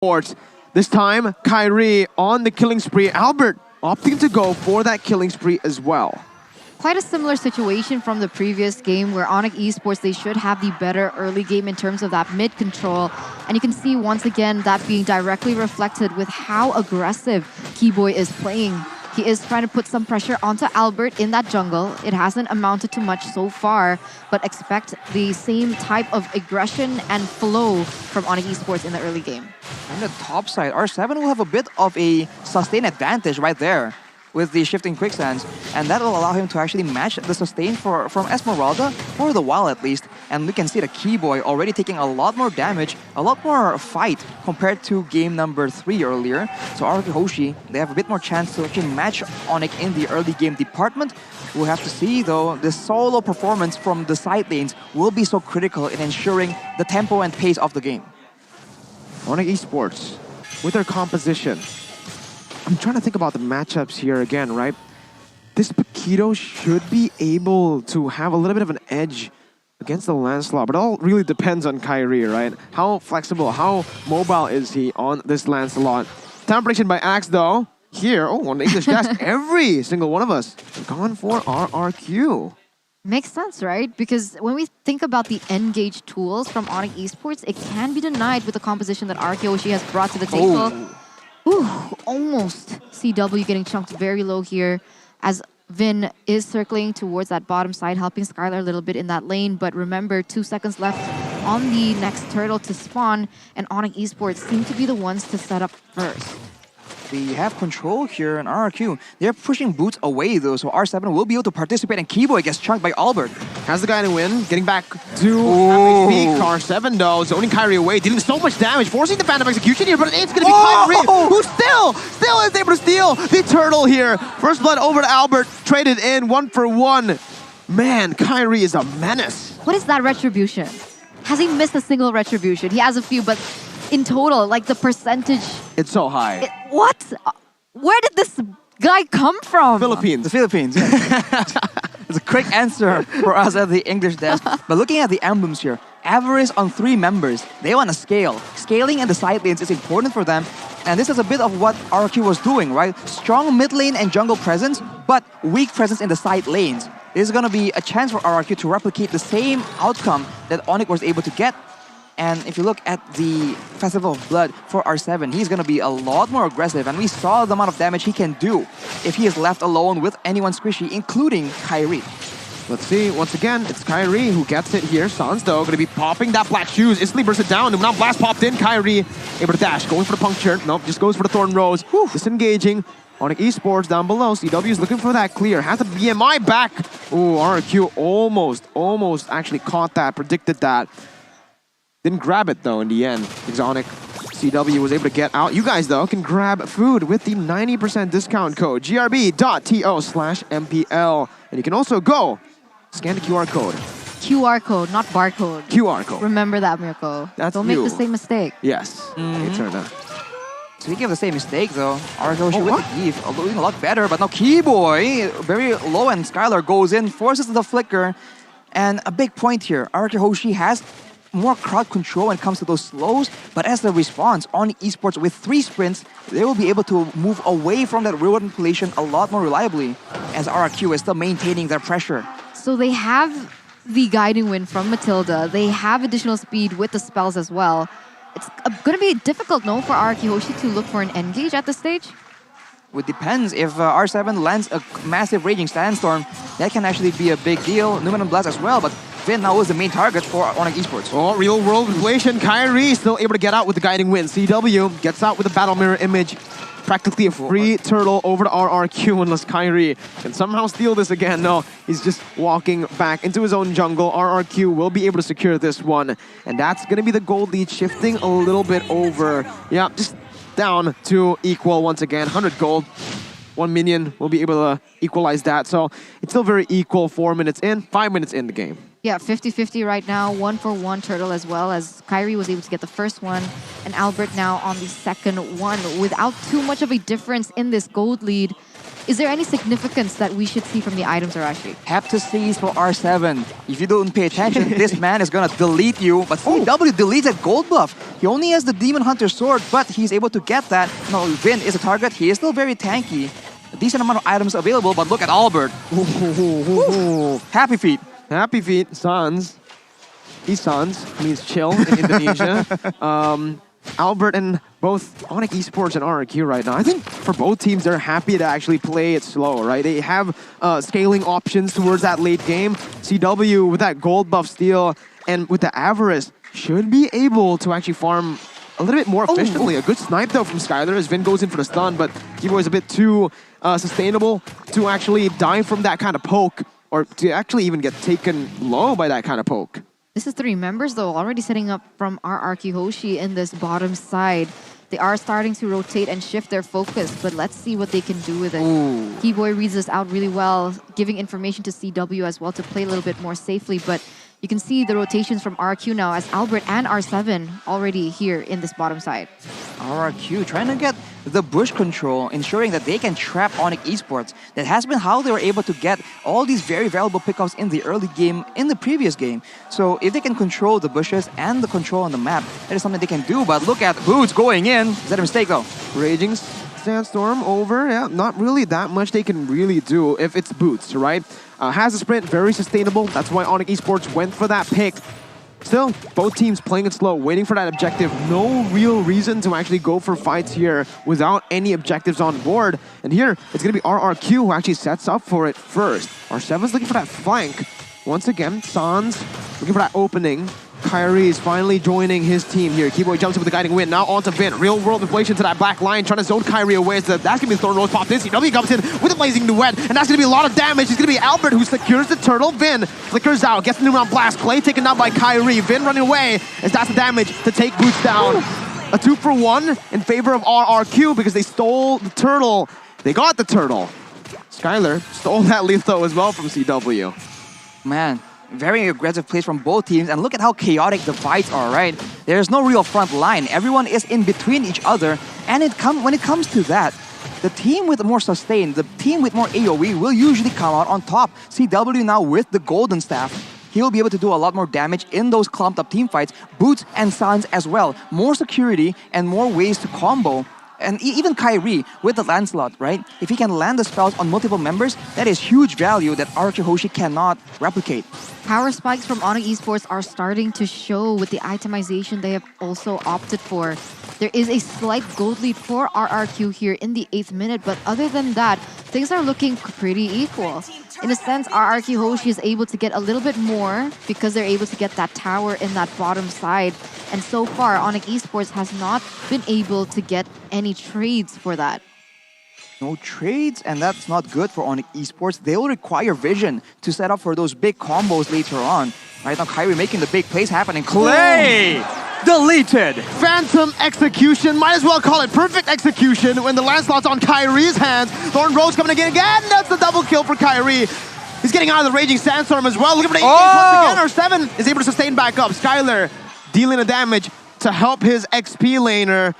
Sports. This time, Kyrie on the killing spree. Albert opting to go for that killing spree as well. Quite a similar situation from the previous game where Onic Esports, they should have the better early game in terms of that mid control. And you can see once again that being directly reflected with how aggressive Keyboy is playing. He is trying to put some pressure onto Albert in that jungle. It hasn't amounted to much so far, but expect the same type of aggression and flow from Onic Esports in the early game. On the top side, R7 will have a bit of a sustain advantage right there with the shifting quicksands, and that will allow him to actually match the sustain from Esmeralda, for the while at least. And we can see the Keyboy already taking a lot more damage, a lot more fight compared to game number 3 earlier. So RRQ Hoshi, they have a bit more chance to actually match Onic in the early game department. We'll have to see though, the solo performance from the side lanes will be so critical in ensuring the tempo and pace of the game. Onic Esports, with their composition, I'm trying to think about the matchups here again, right? This Paquito should be able to have a little bit of an edge against the Lancelot, but it all really depends on Kyrie, right? How flexible, how mobile is he on this Lancelot? Time prediction by Axe, though. Here, on the English desk, every single one of us gone for RRQ. Makes sense, right? Because when we think about the engage tools from Onic Esports, it can be denied with the composition that RRQ Hoshi has brought to the table. Ooh, almost. CW getting chunked very low here as Vin is circling towards that bottom side, helping Skylar a little bit in that lane. But remember, 2 seconds left on the next turtle to spawn, and Onic Esports seem to be the ones to set up first. They have control here in RRQ. They're pushing Boots away though, so R7 will be able to participate, and Keyboy gets chunked by Albert. Has the guy to win, getting back to MVP. R7 though, zoning Kyrie away, dealing so much damage, forcing the Phantom Execution here, but it's gonna be Kyrie, who still is able to steal the turtle here. First blood over to Albert, traded in 1 for 1. Man, Kyrie is a menace. What is that retribution? Has he missed a single retribution? He has a few, but in total, like the percentage... It's so high. What? Where did this guy come from? Philippines. The Philippines. It's a quick answer for us at the English desk. But looking at the emblems here, Avarice on 3 members, they want to scale. Scaling in the side lanes is important for them. And this is a bit of what RRQ was doing, right? Strong mid lane and jungle presence, but weak presence in the side lanes. This is going to be a chance for RRQ to replicate the same outcome that Onic was able to get. And if you look at the Festival of Blood for R7, he's going to be a lot more aggressive. And we saw the amount of damage he can do if he is left alone with anyone squishy, including Kyrie. Let's see, once again, it's Kyrie who gets it here. Sans, though, going to be popping that black shoes. Instantly bursts it down. And now Blast popped in. Kyrie able to dash, going for the puncture. Nope, just goes for the Thorn Rose. Disengaging. Onic Esports down below. CW is looking for that clear. Has the BMI back. Ooh, RRQ almost actually caught that, predicted that. Didn't grab it though in the end. Exonic CW was able to get out. You guys though can grab food with the 90% discount code grb.to/MPL. And you can also go scan the QR code. QR code, not barcode. QR code. Remember that, Mirko. Don't make the same mistake. Yes. Eterna. Speaking of the same mistake though, RRQ with the Eve, doing a lot better, but now Keyboy, very low, and Skylar goes in, forces the flicker. And a big point here, RRQ Hoshi has more crowd control when it comes to those slows, but as the response on Esports with 3 sprints, they will be able to move away from that real manipulation a lot more reliably, as RRQ is still maintaining their pressure. So they have the guiding wind from Matilda, they have additional speed with the spells as well. It's going to be difficult, no, for RRQ Hoshi to look for an engage at this stage? It depends. If R7 lands a massive Raging Sandstorm, that can actually be a big deal. Numen Blast as well, but Finn now is the main target for Onic Esports. Oh, real world inflation. Kyrie still able to get out with the guiding wind. CW gets out with the battle mirror image. Practically a free turtle over to RRQ unless Kyrie can somehow steal this again. No, he's just walking back into his own jungle. RRQ will be able to secure this one. And that's going to be the gold lead shifting a little bit over. Yeah, just down to equal once again. 100 gold. 1 minion will be able to equalize that. So it's still very equal. 4 minutes in, 5 minutes in the game. Yeah, 50-50 right now. 1 for 1 turtle as well, as Kyrie was able to get the first one. And Albert now on the second one without too much of a difference in this gold lead. Is there any significance that we should see from the items, Arashi? Heptasis for R7. If you don't pay attention, this man is gonna delete you. But CW deletes that gold buff. He only has the Demon Hunter sword, but he's able to get that. No, Vin is a target. He is still very tanky. A decent amount of items available, but look at Albert. Happy feet. Happy feet, Sans. He's Sans, means chill in Indonesia. Albert and both Onic Esports and RRQ right now. I think for both teams, they're happy to actually play it slow, right? They have scaling options towards that late game. CW with that gold buff steal and with the Avarice should be able to actually farm a little bit more efficiently. A good snipe though from Skylar as Vin goes in for the stun, but Kiboy is a bit too sustainable to actually die from that kind of poke or to actually even get taken low by that kind of poke. This is 3 members though, already setting up from RRQ Hoshi in this bottom side. They are starting to rotate and shift their focus, but let's see what they can do with it. Kiboy reads this out really well, giving information to CW as well to play a little bit more safely, but you can see the rotations from RRQ now as Albert and R7 already here in this bottom side. RRQ trying to get the bush control, ensuring that they can trap Onic Esports. That has been how they were able to get all these very valuable pickups in the early game, in the previous game. So if they can control the bushes and the control on the map, that is something they can do. But look at Boots going in. Is that a mistake though? Raging Sandstorm over. Yeah, not really that much they can really do if it's Boots, right? Has a sprint, very sustainable. That's why Onic Esports went for that pick. Still, both teams playing it slow, waiting for that objective. No real reason to actually go for fights here without any objectives on board. And here, it's going to be RRQ who actually sets up for it first. R7's looking for that flank. Once again, Sans looking for that opening. Kyrie is finally joining his team here. Kiboy jumps in with the guiding win. Now onto Vin. Real world inflation to that black line, trying to zone Kyrie away. So that's going to be Thorn Rose popped in. CW comes in with a blazing duet, and that's going to be a lot of damage. It's going to be Albert who secures the turtle. Vin flickers out, gets the new round blast. Clay taken down by Kyrie. Vin running away as that's the damage to take Boots down. A 2-for-1 in favor of RRQ because they stole the turtle. They got the turtle. Skylar stole that litho as well from CW. Man, very aggressive plays from both teams, and look at how chaotic the fights are, right? There's no real front line. Everyone is in between each other, and when it comes to that, the team with more sustain, the team with more AoE will usually come out on top. CW now with the golden staff, he'll be able to do a lot more damage in those clumped up team fights. Boots and Sans as well. More security and more ways to combo. And even Kyrie with the Lancelot, right? If he can land the spells on multiple members, that is huge value that RRQ Hoshi cannot replicate. Power spikes from Onic Esports are starting to show with the itemization they have also opted for. There is a slight gold lead for RRQ here in the 8th minute, but other than that, things are looking pretty equal. In a sense, RRQ Hoshi is able to get a little bit more because they're able to get that tower in that bottom side. And so far, Onic Esports has not been able to get any trades for that. No trades, and that's not good for Onic Esports. They will require vision to set up for those big combos later on. Right now, Kyrie making the big plays happen, and Clay deleted. Phantom execution, might as well call it perfect execution when the Lancelot's on Kyrie's hands. Thorn Rose coming again, that's the double kill for Kyrie. He's getting out of the Raging Sandstorm as well. Look at the once again, R7 is able to sustain back up. Skylar dealing the damage to help his XP laner.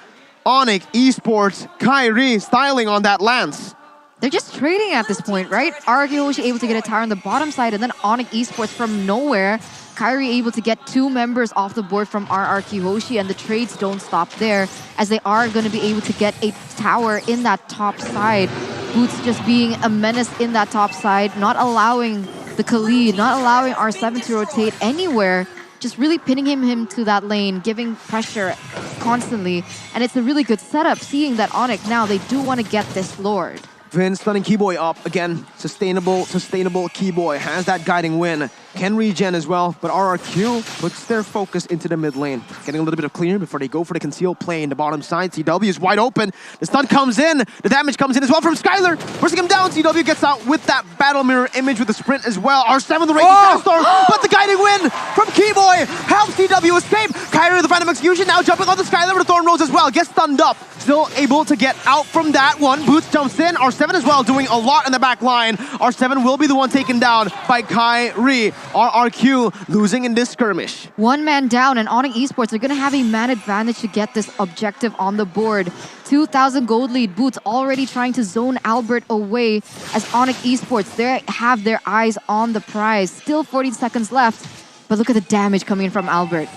Onic Esports, Kyrie styling on that Lance. They're just trading at this point, right? RRQ Hoshi able to get a tower on the bottom side, and then Onic Esports from nowhere. Kyrie able to get 2 members off the board from RRQ Hoshi, and the trades don't stop there, as they are going to be able to get a tower in that top side. Boots just being a menace in that top side, not allowing the Khalid, not allowing R7 to rotate anywhere. Just really pinning him to that lane, giving pressure constantly. And it's a really good setup, seeing that Onic now, they do want to get this Lord. Vin stunning Kiboy up. Again, sustainable Kiboy has that guiding win. Can regen as well, but RRQ puts their focus into the mid lane. Getting a little bit of clear before they go for the concealed play in the bottom side. CW is wide open. The stun comes in. The damage comes in as well from Skylar. Forcing him down. CW gets out with that battle mirror image with the sprint as well. R7 the Raging Sandstorm, but the guiding win from Kiboy helps CW escape. Kyrie with the Phantom Execution now jumping on the Skylar with the Thorn Rose as well. Gets stunned up. Still able to get out from that one. Boots jumps in. R7 as well doing a lot in the back line. R7 will be the one taken down by Kyrie. RRQ losing in this skirmish. One man down, and Onic Esports are going to have a man advantage to get this objective on the board. 2,000 gold lead. Boots already trying to zone Albert away as Onic Esports, they have their eyes on the prize. Still 40 seconds left, but look at the damage coming in from Albert.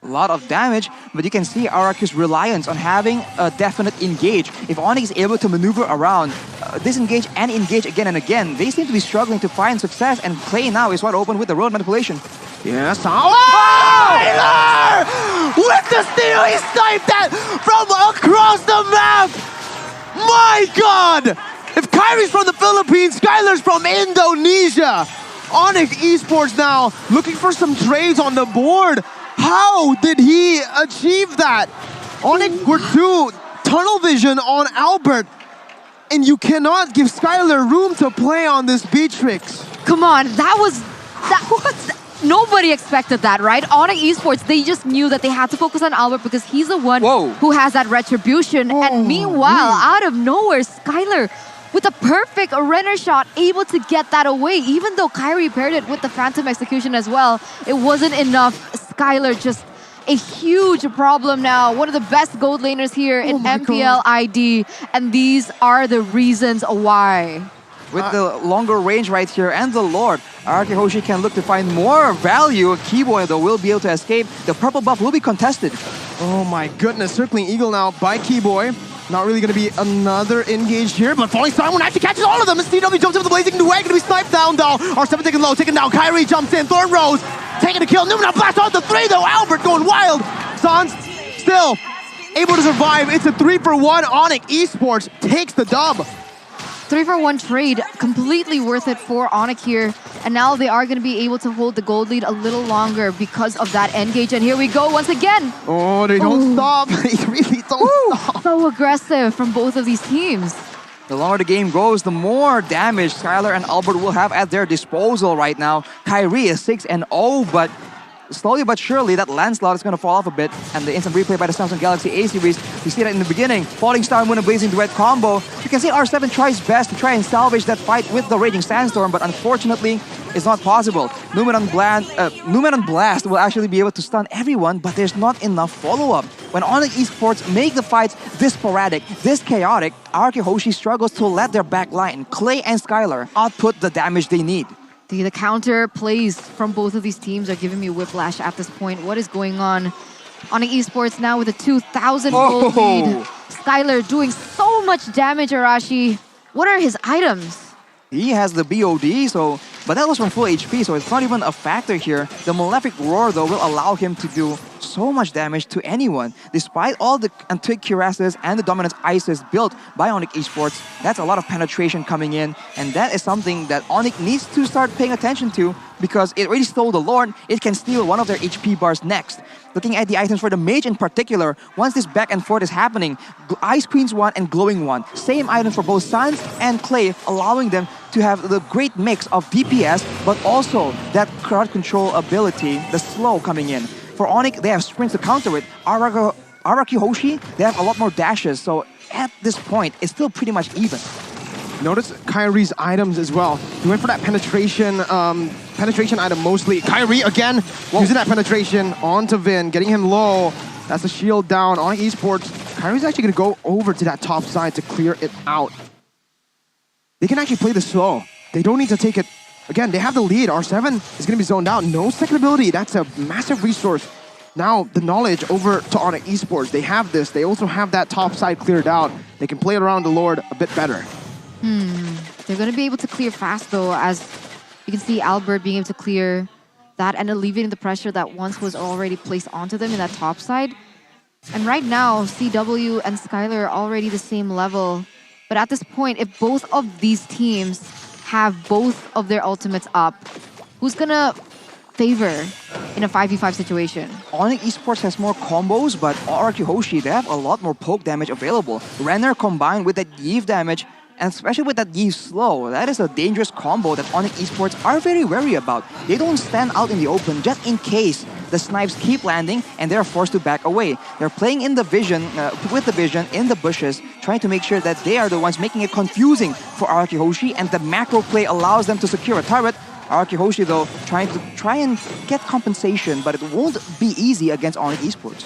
A lot of damage, but you can see RRQ's reliance on having a definite engage. If Onic is able to maneuver around, disengage and engage again and again, they seem to be struggling to find success, and Clay now is wide open with the road manipulation. Yes, Tyler! With the steal, he sniped that from across the map! My God! If Kyrie's from the Philippines, Skylar's from Indonesia! Onic Esports now looking for some trades on the board. How did he achieve that? Onic were two tunnel vision on Albert, and you cannot give Skylar room to play on this Beatrix. Come on, that was nobody expected that, right? Onic Esports, they just knew that they had to focus on Albert because he's the one who has that retribution. And meanwhile, out of nowhere, Skylar with a perfect Renner shot, able to get that away. Even though Kyrie paired it with the Phantom Execution as well, it wasn't enough. Skylar just a huge problem now. One of the best gold laners here in MPL-ID, and these are the reasons why. With the longer range right here and the Lord, RRQ Hoshi can look to find more value. Keyboy though will be able to escape. The purple buff will be contested. Oh my goodness, circling Eagle now by Keyboy. Not really going to be another engage here, but Falling Star Moon actually catches all of them. As CW jumps into the blazing duet, going to be sniped down though. R7 taken low, taken down. Kyrie jumps in, Thorn Rose taking a kill. Newman now blast on the 3 though. Albert going wild. Sans still able to survive. It's a 3-for-1. Onic Esports takes the dub. 3-for-1 trade, completely worth it for Onic here. And now they are going to be able to hold the gold lead a little longer because of that engage. And here we go once again. Oh, they don't stop. They really don't stop. So aggressive from both of these teams. The longer the game goes, the more damage Skylar and Albert will have at their disposal right now. Kyrie is 6-0, but slowly but surely that landslide is going to fall off a bit, and the instant replay by the Samsung Galaxy A series, you see that in the beginning, Falling Star Moon and Blazing Duet combo. You can see R7 tries best to try and salvage that fight with the Raging Sandstorm, but unfortunately, it's not possible. Numen on Blast will actually be able to stun everyone, but there's not enough follow-up. When Onic Esports make the fights this sporadic, this chaotic, RRQ Hoshi struggles to let their back line, Clay and Skylar, output the damage they need. The counter plays from both of these teams are giving me whiplash at this point. What is going on? Onic Esports now with a 2,000 gold lead. Skylar doing so much damage, Arashi. What are his items? He has the BOD, but that was from full HP, so it's not even a factor here. The Malefic Roar, though, will allow him to do so much damage to anyone. Despite all the Antique Cuirasses and the Dominance Ices built by Onic Esports, that's a lot of penetration coming in, and that is something that Onic needs to start paying attention to because it already stole the Lord. It can steal one of their HP bars next. Looking at the items for the Mage in particular, once this back and forth is happening, Ice Queen's one and Glowing one. Same item for both Sans and Clay, allowing them to have the great mix of DPS, but also that crowd control ability, the slow coming in. For Onic, they have sprints to counter it. RRQ Hoshi, they have a lot more dashes, so at this point, it's still pretty much even. Notice Kyrie's items as well. He went for that penetration item mostly. Kyrie again using that penetration onto Vin, getting him low. That's the shield down on Esports. Kyrie's actually going to go over to that top side to clear it out. They can actually play this slow. They don't need to take it. Again, they have the lead. R7 is going to be zoned out. No second ability. That's a massive resource. Now, the knowledge over to Onic Esports. They have this. They also have that top side cleared out. They can play it around the Lord a bit better. They're going to be able to clear fast, though, as you can see Albert being able to clear that and alleviating the pressure that once was already placed onto them in that top side. And right now, CW and Skylar are already the same level. But at this point, if both of these teams have both of their ultimates up, who's going to favor in a 5v5 situation? Onic Esports has more combos, but RRQ Hoshi, they have a lot more poke damage available. Renner combined with that Eve damage, and especially with that Eve slow, that is a dangerous combo that Onic Esports are very wary about. They don't stand out in the open just in case the snipes keep landing and they're forced to back away. They're playing in the vision, with the vision in the bushes, trying to make sure that they are the ones making it confusing for RRQ Hoshi, and the macro play allows them to secure a turret. RRQ Hoshi, though, try and get compensation, but it won't be easy against Onic Esports.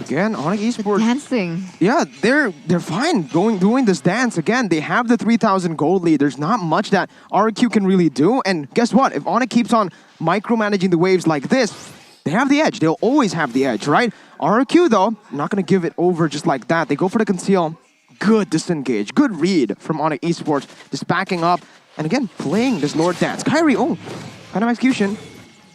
Again, Onic Esports. Dancing. Yeah, they're fine doing this dance. Again, they have the 3,000 gold lead. There's not much that RRQ can really do. And guess what? If Onic keeps on micromanaging the waves like this, they have the edge. They'll always have the edge, right? RRQ, though, not going to give it over just like that. They go for the conceal. Good disengage. Good read from Onic Esports. Just backing up. And again, playing this Lord dance. Kyrie, kind of execution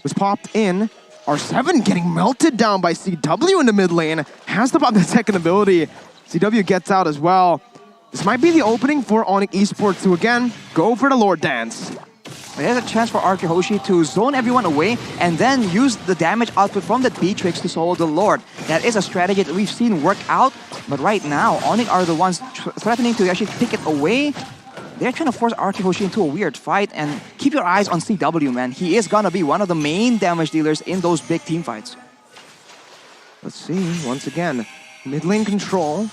was popped in. R7 getting melted down by CW in the mid lane. Has to pop the second ability. CW gets out as well. This might be the opening for Onic Esports to again go for the Lord dance. There's a chance for RRQ Hoshi to zone everyone away and then use the damage output from that B-Trix to solo the Lord. That is a strategy that we've seen work out, but right now, Onic are the ones threatening to actually take it away. They're trying to force RRQ Hoshi into a weird fight, and keep your eyes on CW, man. He is gonna be one of the main damage dealers in those big team fights. Let's see, once again, mid lane control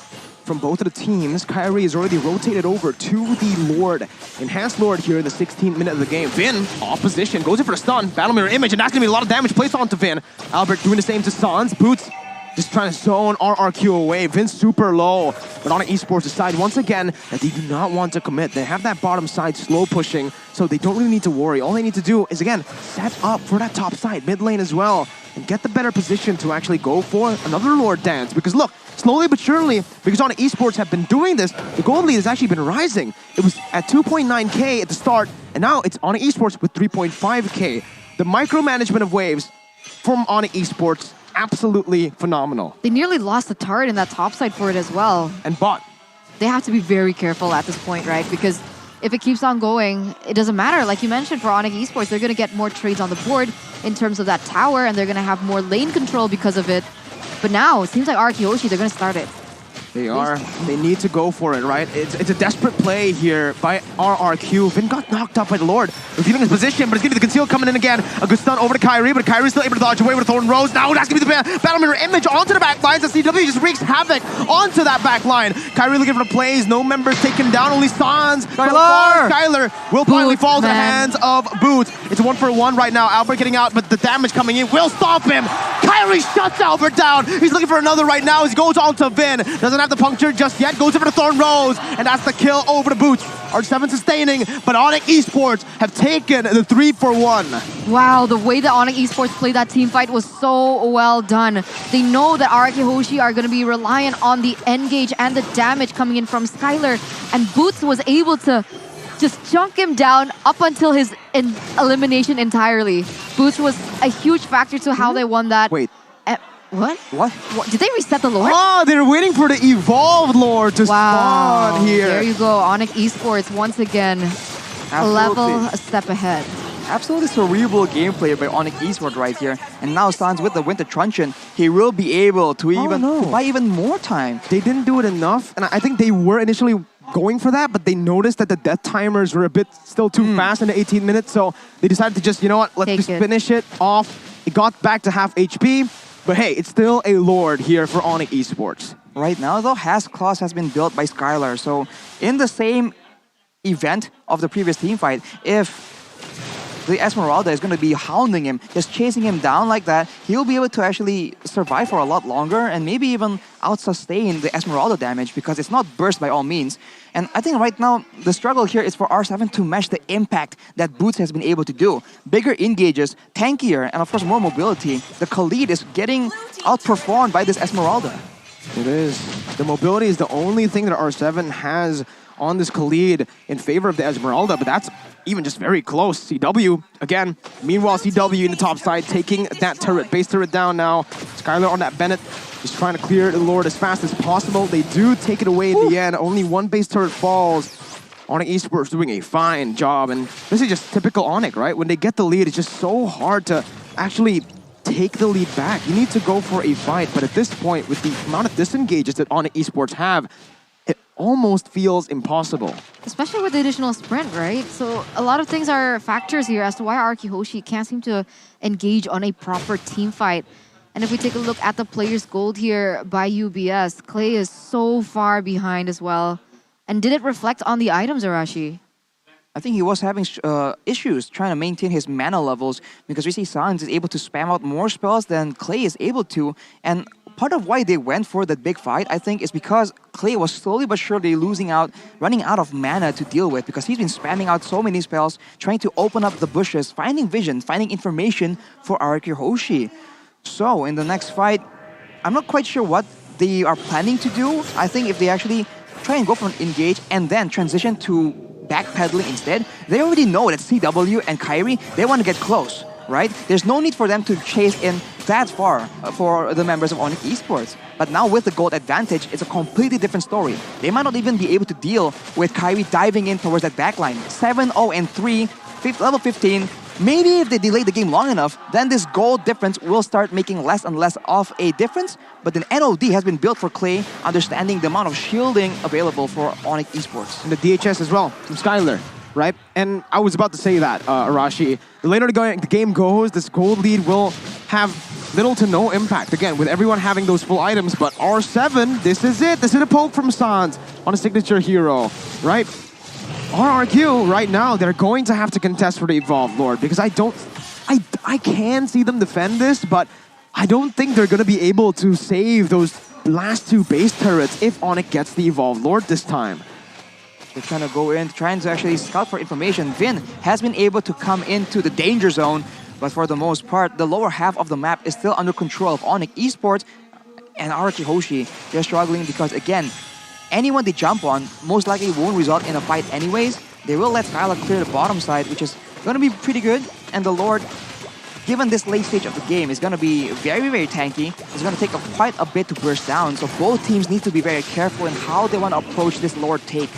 from both of the teams. Kyrie is already rotated over to the Lord. Enhanced Lord here in the 16th minute of the game. Vin, opposition, goes in for a stun. Battle Mirror Image, and that's gonna be a lot of damage placed onto Vin. Albert doing the same to Sans. Boots just trying to zone RRQ away. Vin's super low. But Onic Esports decide once again that they do not want to commit. They have that bottom side slow pushing, so they don't really need to worry. All they need to do is, again, set up for that top side, mid lane as well, and get the better position to actually go for another Lord dance. Because look, slowly but surely, because Onic Esports have been doing this, the gold lead has actually been rising. It was at 2.9k at the start, and now it's Onic Esports with 3.5k. The micromanagement of waves from Onic Esports, absolutely phenomenal. They nearly lost the turret in that top side for it as well. And bot. They have to be very careful at this point, right? Because if it keeps on going, it doesn't matter. Like you mentioned, for Onic Esports, they're going to get more trades on the board in terms of that tower, and they're going to have more lane control because of it. But now, it seems like RRQ Hoshi, they're going to start it. They are. They need to go for it, right? It's a desperate play here by RRQ. Vin got knocked up by the Lord. Revealing his position, but it's going to be the conceal coming in again. A good stun over to Kyrie, but Kyrie's still able to dodge away with a Thorn Rose. Now that's going to be the Battle Mirror Image onto the back lines. The CW just wreaks havoc onto that back line. Kyrie looking for the plays. No members taken down. Only Sans. Skylar will finally fall to the hands of Boots. It's a 1-for-1 right now. Albert getting out, but the damage coming in will stop him. Kyrie shuts Albert down. He's looking for another right now. He goes on to Vin. Doesn't have the puncture just yet. Goes over the Thorn Rose, and that's the kill over the Boots. R7 sustaining, but Onic Esports have taken the 3-for-1. Wow, the way that Onic Esports played that team fight was so well done. They know that RRQ Hoshi are going to be reliant on the engage and the damage coming in from Skylar, and Boots was able to just chunk him down up until his elimination entirely. Boots was a huge factor to how they won that. Wait. What? What? Did they reset the Lord? Oh, they're waiting for the Evolved Lord to spawn here. There you go. Onic Esports once again a level, a step ahead. Absolutely cerebral gameplay by Onic Esports right here. And now Sans with the Winter Truncheon, he will be able to buy even more time. They didn't do it enough, and I think they were initially going for that, but they noticed that the death timers were a bit still too fast in the 18 minutes, so they decided to just, you know what, let's just finish it off. It got back to half HP, but hey, it's still a Lord here for Onic Esports. Right now, though, Claws has been built by Skylar, so in the same event of the previous team fight, if the Esmeralda is going to be hounding him, just chasing him down like that, he'll be able to actually survive for a lot longer and maybe even out-sustain the Esmeralda damage because it's not burst by all means. And I think right now, the struggle here is for R7 to match the impact that Boots has been able to do. Bigger engages, tankier, and of course more mobility. The Khalid is getting outperformed by this Esmeralda. It is. The mobility is the only thing that R7 has on this Khalid in favor of the Esmeralda, but that's even just very close. CW, again, meanwhile CW in the top side taking that turret, base turret down now. Skylar on that Bennett, just trying to clear the Lord as fast as possible. They do take it away in the end. Only one base turret falls. Onic Esports doing a fine job, and this is just typical Onic, right? When they get the lead, it's just so hard to actually take the lead back. You need to go for a fight, but at this point, with the amount of disengages that Onic Esports have, it almost feels impossible. Especially with the additional sprint, right? So a lot of things are factors here as to why RRQ Hoshi can't seem to engage on a proper team fight. And if we take a look at the player's gold here by UBS, Clay is so far behind as well. And did it reflect on the items, Arashi? I think he was having issues trying to maintain his mana levels because we see Sans is able to spam out more spells than Clay is able to. And part of why they went for that big fight, I think, is because Clay was slowly but surely running out of mana to deal with because he's been spamming out so many spells, trying to open up the bushes, finding vision, finding information for RRQ Hoshi. So in the next fight, I'm not quite sure what they are planning to do. I think if they actually try and go for an engage and then transition to backpedaling instead, they already know that CW and Kyrie, they want to get close, right? There's no need for them to chase in that far for the members of Onic Esports. But now with the gold advantage, it's a completely different story. They might not even be able to deal with Kyrie diving in towards that backline. 7-0 and 3, level 15. Maybe if they delay the game long enough, then this gold difference will start making less and less of a difference. But then NOD has been built for Clay, understanding the amount of shielding available for Onic Esports. And the DHS as well from Skylar, right? And I was about to say that, Arashi. The later the game goes, this gold lead will have little to no impact. Again, with everyone having those full items, but R7, this is it. This is a poke from Sans on a signature hero, right? RRQ, right now, they're going to have to contest for the Evolved Lord because I can see them defend this, but I don't think they're going to be able to save those last two base turrets if Onic gets the Evolved Lord this time. They're trying to go in, trying to actually scout for information. Vin has been able to come into the danger zone, but for the most part, the lower half of the map is still under control of Onic Esports, and RRQ Hoshi, they're struggling because, again, anyone they jump on most likely won't result in a fight anyways. They will let Skylar clear the bottom side, which is going to be pretty good. And the Lord, given this late stage of the game, is going to be very, very tanky. It's going to take quite a bit to burst down. So both teams need to be very careful in how they want to approach this Lord take.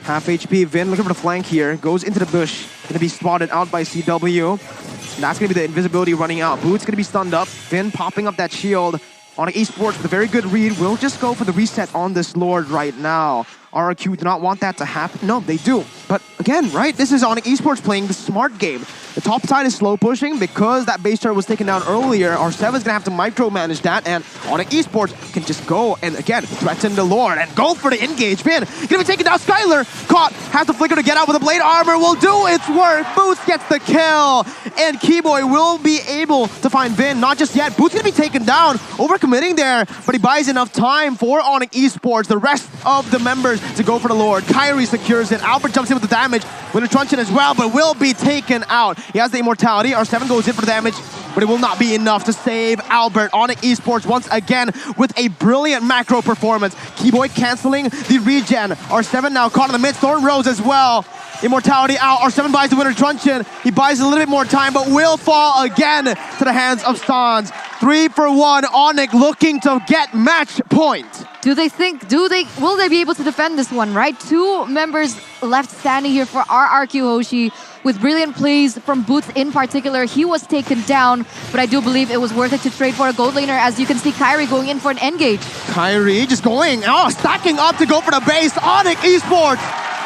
Half HP, Vin looking for the flank here. Goes into the bush. Going to be spotted out by CW. And that's going to be the invisibility running out. Boots going to be stunned up. Vin popping up that shield. Onic Esports with a very good read will just go for the reset on this Lord right now. RRQ do not want that to happen. No, they do. But again, right, this is Onic Esports playing the smart game. The top side is slow pushing because that base turret was taken down earlier. R7 is going to have to micromanage that, and Onic Esports can just go and again threaten the Lord and go for the engage. Vin going to be taken down. Skylar caught, has the flicker to get out with the blade armor. Will do its work. Boots gets the kill, and Keyboy will be able to find Vin. Not just yet. Boots going to be taken down. Overcommitting there, but he buys enough time for Onic Esports. The rest of the members to go for the Lord. Kyrie secures it. Albert jumps in with the damage. Winter Truncheon as well, but will be taken out. He has the immortality. R7 goes in for the damage, but it will not be enough to save Albert. Onic Esports once again with a brilliant macro performance. Keyboy canceling the regen. R7 now caught in the mid. Thorn Rose as well. Immortality out. R7 buys the Winter Truncheon. He buys a little bit more time, but will fall again to the hands of Sans. 3 for 1. Onic looking to get match point. Will they be able to defend this one, right? 2 members left standing here for RRQ Hoshi with brilliant plays from Boots in particular. He was taken down, but I do believe it was worth it to trade for a gold laner. As you can see, Kyrie going in for an engage. Kyrie just going, stacking up to go for the base. Onic Esports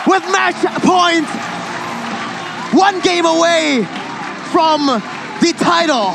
with match point. 1 game away from the title.